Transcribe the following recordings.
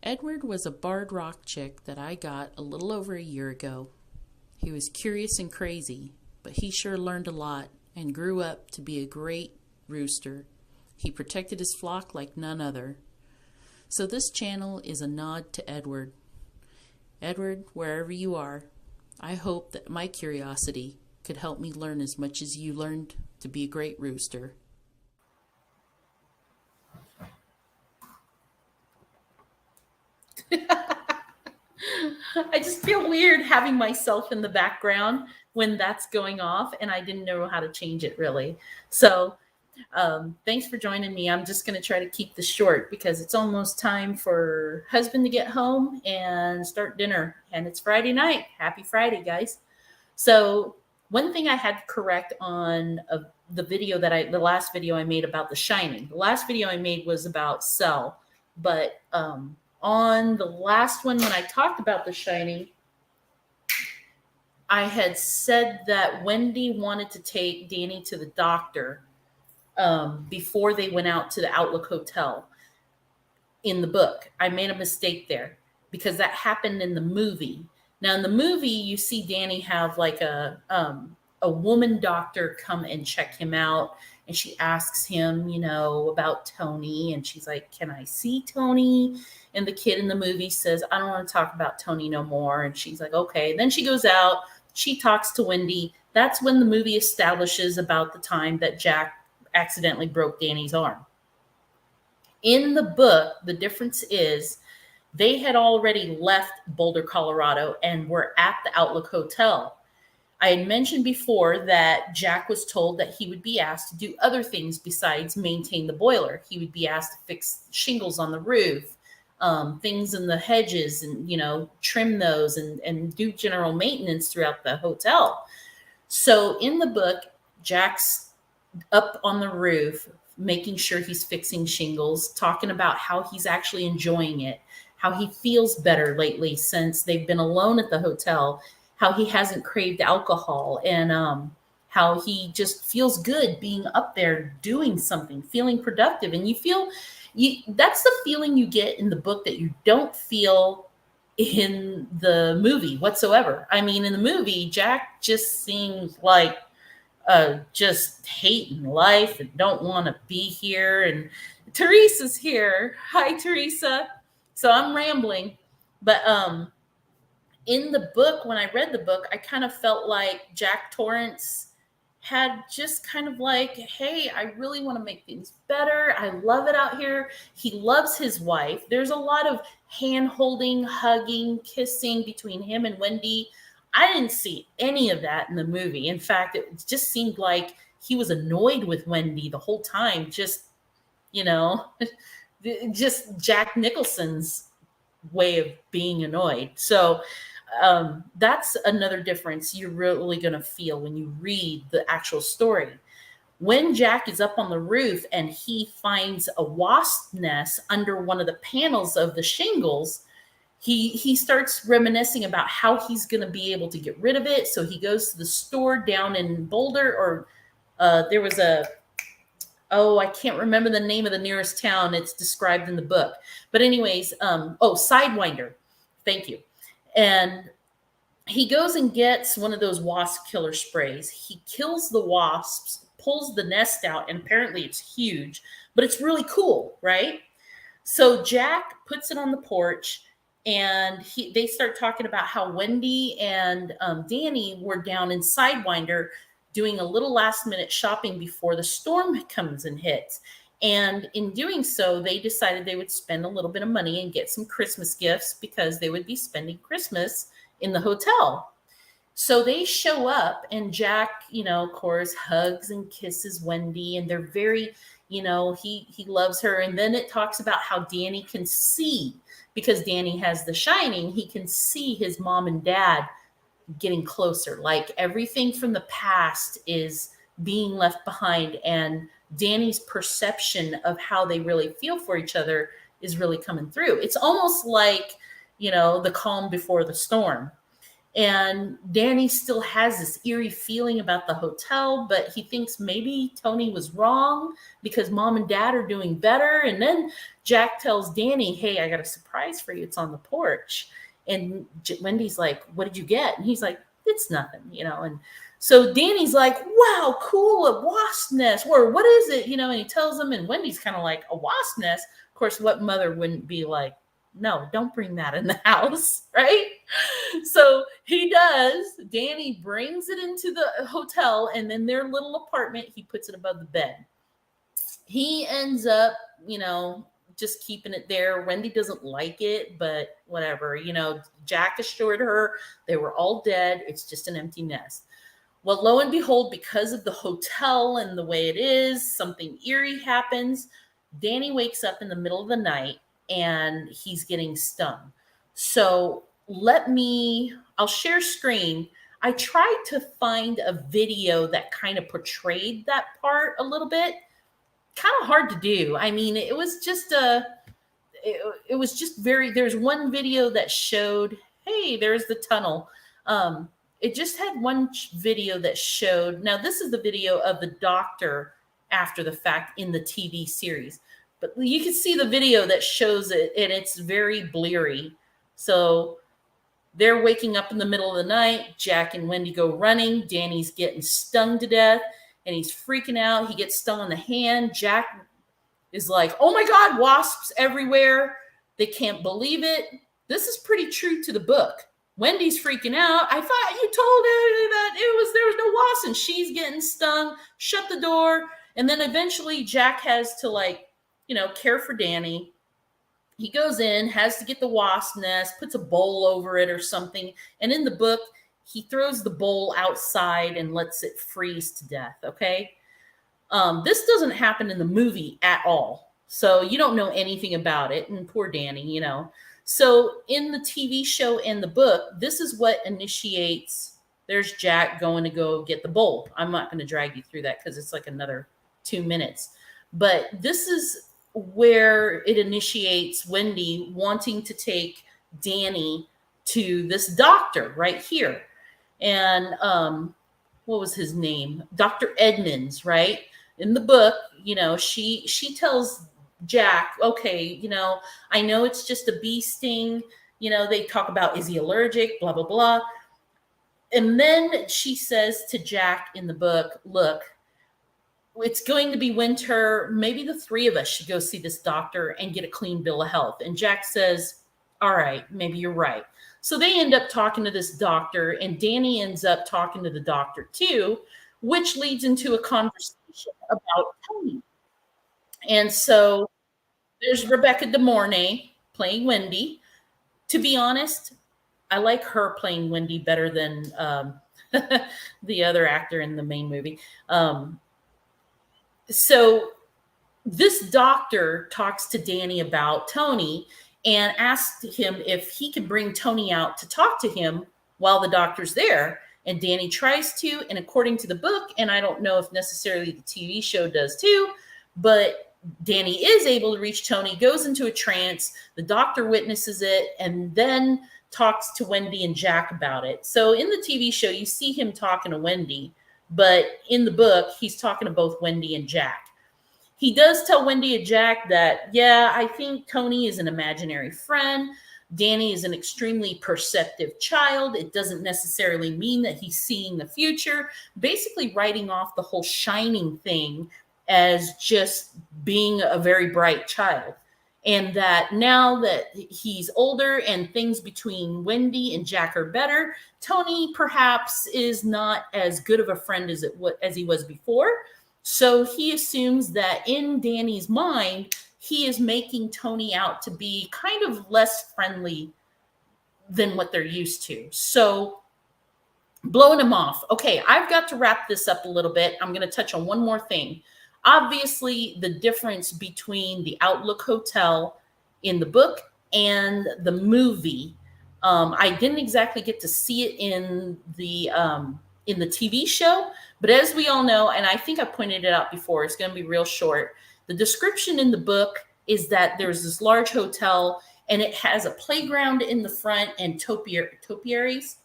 Edward was a barred rock chick that I got a little over a year ago. He was curious and crazy, but he sure learned a lot and grew up to be a great rooster. He protected his flock like none other. So this channel is a nod to Edward. Edward, wherever you are, I hope that my curiosity could help me learn as much as you learned to be a great rooster. I just feel weird having myself in the background when that's going off, and I didn't know how to change it really. So, thanks for joining me. I'm just going to try to keep this short because it's almost time for husband to get home and start dinner. And it's Friday night. Happy Friday, guys. So, one thing I had to correct on the last video I made about The Shining. The last video I made was about Cell, but on the last one when I talked about The Shining, I had said that Wendy wanted to take Danny to the doctor before they went out to the Outlook Hotel in the book. I made a mistake there because that happened in the movie. Now in the movie, you see Danny have like a woman doctor come and check him out, and she asks him, about Tony, and she's like, "Can I see Tony?" And the kid in the movie says, "I don't want to talk about Tony no more." And she's like, "Okay." Then she goes out, she talks to Wendy. That's when the movie establishes about the time that Jack accidentally broke Danny's arm. In the book, the difference is they had already left Boulder, Colorado, and were at the Outlook Hotel. I had mentioned before that Jack was told that he would be asked to do other things besides maintain the boiler. He would be asked to fix shingles on the roof, things in the hedges, and trim those and do general maintenance throughout the hotel. So in the book, Jack's up on the roof making sure he's fixing shingles, talking about how he's actually enjoying it, how he feels better lately since they've been alone at the hotel, how he hasn't craved alcohol, and how he just feels good being up there doing something, feeling productive. And that's the feeling you get in the book that you don't feel in the movie whatsoever. I mean, in the movie, Jack just seems like just hating life and don't want to be here. And Teresa's here. Hi, Teresa. So I'm rambling, but in the book, when I read the book, I kind of felt like Jack Torrance had just kind of like, "Hey, I really want to make things better. I love it out here." He loves his wife. There's a lot of hand holding, hugging, kissing between him and Wendy. I didn't see any of that in the movie. In fact, it just seemed like he was annoyed with Wendy the whole time. You know, just Jack Nicholson's way of being annoyed. So that's another difference you're really going to feel when you read the actual story. When Jack is up on the roof and he finds a wasp nest under one of the panels of the shingles, he starts reminiscing about how he's going to be able to get rid of it. So he goes to the store down in Boulder, or there was I can't remember the name of the nearest town. It's described in the book. But anyways, Sidewinder. Thank you. And he goes and gets one of those wasp killer sprays. He kills the wasps, pulls the nest out, and apparently it's huge, but it's really cool, right? So Jack puts it on the porch, and they start talking about how Wendy and Danny were down in Sidewinder doing a little last minute shopping before the storm comes and hits. And in doing so, they decided they would spend a little bit of money and get some Christmas gifts because they would be spending Christmas in the hotel. So they show up, and Jack, of course, hugs and kisses Wendy, and they're very, he loves her. And then it talks about how Danny can see, because Danny has the shining, he can see his mom and dad getting closer. Like everything from the past is being left behind, and Danny's perception of how they really feel for each other is really coming through. It's almost like, the calm before the storm. And Danny still has this eerie feeling about the hotel, but he thinks maybe Tony was wrong because mom and dad are doing better. And then Jack tells Danny, hey, I got a surprise for you. It's on the porch. And Wendy's like, what did you get? And he's like, it's nothing, And so Danny's like, wow, cool, a wasp nest. Or what is it? And he tells him, and Wendy's kind of like, a wasp nest. Of course, what mother wouldn't be like, no, don't bring that in the house, right? So he does. Danny brings it into the hotel, and then their little apartment, he puts it above the bed. He ends up, just keeping it there. Wendy doesn't like it, but whatever. Jack assured her they were all dead. It's just an empty nest. Well, lo and behold, because of the hotel and the way it is, something eerie happens. Danny wakes up in the middle of the night and he's getting stung. So I'll share screen. I tried to find a video that kind of portrayed that part a little bit. Kind of hard to do. I mean, it was just there's one video that showed, hey, there's the tunnel. It just had one video that showed, now this is the video of the doctor after the fact in the TV series. But you can see the video that shows it, and it's very bleary. So they're waking up in the middle of the night. Jack and Wendy go running. Danny's getting stung to death, and he's freaking out. He gets stung on the hand. Jack is like, oh my God, wasps everywhere. They can't believe it. This is pretty true to the book. Wendy's freaking out. I thought you told her that there was no wasp, and she's getting stung. Shut the door. And then eventually Jack has to care for Danny. He goes in, has to get the wasp nest, puts a bowl over it or something. And in the book, he throws the bowl outside and lets it freeze to death. Okay. This doesn't happen in the movie at all. So you don't know anything about it. And poor Danny, So in the TV show and the book, this is what initiates. There's Jack going to go get the bowl. I'm not going to drag you through that because it's like another 2 minutes. But this is where it initiates Wendy wanting to take Danny to this doctor right here. And what was his name? Dr. Edmonds, right? In the book, she tells Jack, okay, I know it's just a bee sting. They talk about, is he allergic? Blah, blah, blah. And then she says to Jack in the book, look, it's going to be winter. Maybe the three of us should go see this doctor and get a clean bill of health. And Jack says, all right, maybe you're right. So they end up talking to this doctor, and Danny ends up talking to the doctor too, which leads into a conversation about Tony. And so there's Rebecca De Mornay playing Wendy. To be honest, I like her playing Wendy better than the other actor in the main movie. So this doctor talks to Danny about Tony and asks him if he could bring Tony out to talk to him while the doctor's there. And Danny tries to, and according to the book, and I don't know if necessarily the TV show does too, but Danny is able to reach Tony, goes into a trance. The doctor witnesses it and then talks to Wendy and Jack about it. So in the TV show, you see him talking to Wendy, but in the book, he's talking to both Wendy and Jack. He does tell Wendy and Jack that, yeah, I think Tony is an imaginary friend. Danny is an extremely perceptive child. It doesn't necessarily mean that he's seeing the future, basically writing off the whole Shining thing as just being a very bright child. And that now that he's older and things between Wendy and Jack are better, Tony perhaps is not as good of a friend as he was before. So he assumes that in Danny's mind, he is making Tony out to be kind of less friendly than what they're used to. So blowing him off. Okay, I've got to wrap this up a little bit. I'm going to touch on one more thing. Obviously, the difference between the Outlook Hotel in the book and the movie, I didn't exactly get to see it in the TV show, but as we all know, and I think I pointed it out before, it's going to be real short. The description in the book is that there's this large hotel and it has a playground in the front and topiaries.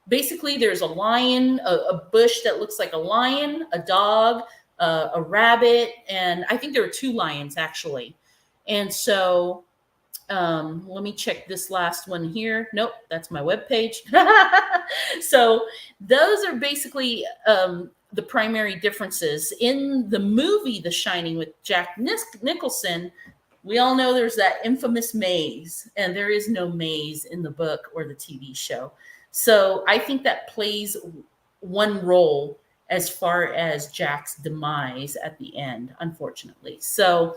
basically there's a lion, a bush that looks like a lion, a dog, a rabbit, and I think there were two lions actually. And so let me check this last one here. Nope, that's my webpage. So those are basically the primary differences in the movie The Shining with Jack Nicholson. We all know there's that infamous maze, and there is no maze in the book or the TV show. So I think that plays one role as far as Jack's demise at the end, unfortunately. So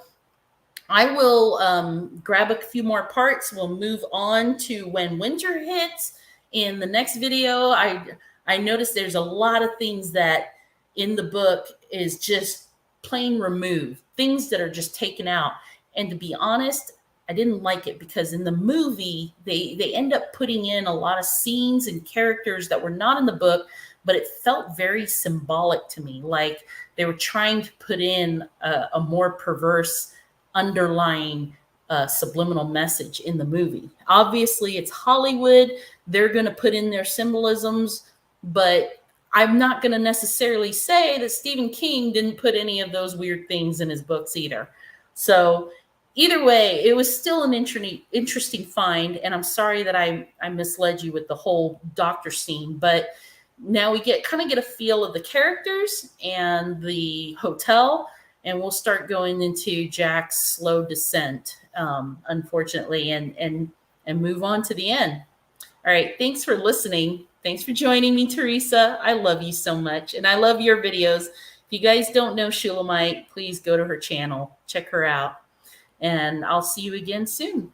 I will grab a few more parts. We'll move on to when winter hits. In the next video, I noticed there's a lot of things that in the book is just plain removed, things that are just taken out. And to be honest, I didn't like it because in the movie, they end up putting in a lot of scenes and characters that were not in the book, but it felt very symbolic to me. Like they were trying to put in a more perverse underlying subliminal message in the movie. Obviously, it's Hollywood. They're going to put in their symbolisms, but I'm not going to necessarily say that Stephen King didn't put any of those weird things in his books either. So either way, it was still an interesting find, and I'm sorry that I misled you with the whole doctor scene, but now we get a feel of the characters and the hotel, and we'll start going into Jack's slow descent, unfortunately, and move on to the end. All right, thanks for listening. Thanks for joining me, Teresa. I love you so much, and I love your videos. If you guys don't know Shulamite, please go to her channel, check her out, and I'll see you again soon.